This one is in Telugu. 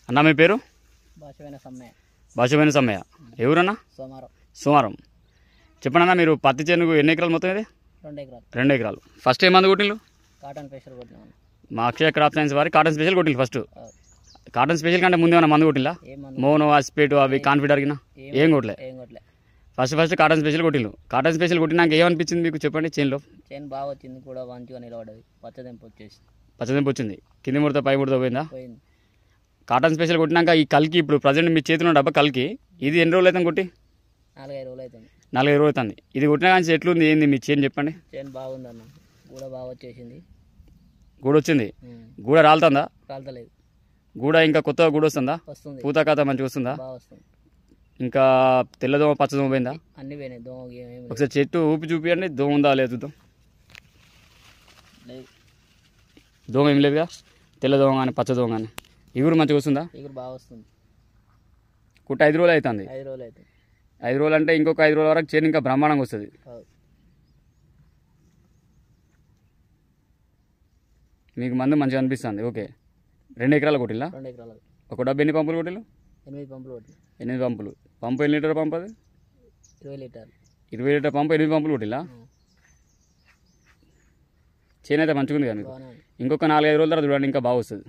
అన్న మీ పేరు? భాషమైన సమ్మయ్య. ఎవరన్నా? సోమారం. చెప్పండి అన్న, మీరు పత్తి చేనుకు ఎన్ని ఎకరాలు మొత్తం ఇది? 2 ఎకరాలు. ఫస్ట్ ఏ మందు కొట్టిల్లు? కాటన్ స్పెషల్ కొట్టినా. మా అక్షయ క్రాప్ సైన్స్ వారి కాటన్ స్పెషల్ కొట్టిల్లు ఫస్ట్. కాటన్ స్పెషల్ కంటే ముందు ఏమైనా మందు కొట్టిల్లా? మోనో, ఆస్పేటు అవి కాన్ఫిడర్ గినా ఏం కొట్టలే? ఫస్ట్ కాటన్ స్పెషల్ కొట్టిల్లు. కాటన్ స్పెషల్ కొట్టినాక ఏమనిపించింది మీకు చెప్పండి? చేనులో చేను బాగా వచ్చింది కూడా, మంచిగా నిలబడ్డది. పచ్చదెంపు వచ్చింది. కింది ముడత పై ముడత పోయిందా? కాటన్ స్పెషల్ కొట్టినాక ఈ కల్కి ఇప్పుడు ప్రజెంట్ మీ చేతిలో డబ్బా కల్కి ఇది ఎన్ని రోజులు అవుతుంది కొట్టి? 4-5 రోజులు అవుతుంది. 4-5 రోజులు అవుతుంది. ఇది కొట్టిన కానీ ఎట్లుంది, ఏంది మీ చేను చెప్పండి? చేను బాగుంది అన్న, గూడ బాగా వచ్చేసింది. గూడ వచ్చింది. గూడ రాలుతుందా? రాలతలేదు. గూడ ఇంకా కొత్తగా గూడ వస్తుందా? వస్తుంది. పూత కాత మంచిగా వస్తుందా? బాగా వస్తుంది. ఇంకా తెల్లదోమ పచ్చదోమ పోయిందా? అన్ని పోయినాయి. దోమ ఒకసారి చెట్టు ఊపి చూపియండి, దోమ ఉందా లేదు చూద్దాం. దోమ ఏం లేదుగా, తెల్లదోమ కానీ పచ్చదోమ కానీ. ఇగురు మంచిగా వస్తుందా? ఇగురు బాగా వస్తుంది. కుట్ట 5 రోజులు అవుతుంది. 5 రోజులు అవుతుంది. 5 రోజులు అంటే ఇంకొక 5 రోజుల వరకు చేను ఇంకా బ్రహ్మాండంగా వస్తుంది. మీకు మందు మంచిగా అనిపిస్తుంది. ఓకే. 2 ఎకరాలు కొట్టిల్లా? 2 ఎకరాలు. ఒక డబ్బు ఎన్ని పంపులు కొట్టిల్లు? 8 పంపులు కొట్టినా. 8 పంపులు. పంపు ఎన్ని లీటర్ పంపు అది? 20 లీటర్లు. 20 లీటర్ పంపు 8 పంపులు కొట్టిల్లా? చేను అయితే మంచిగా ఉంది కదా మీకు. ఇంకొక 4-5 రోజుల తర్వాత చూడండి ఇంకా బాగా వస్తుంది.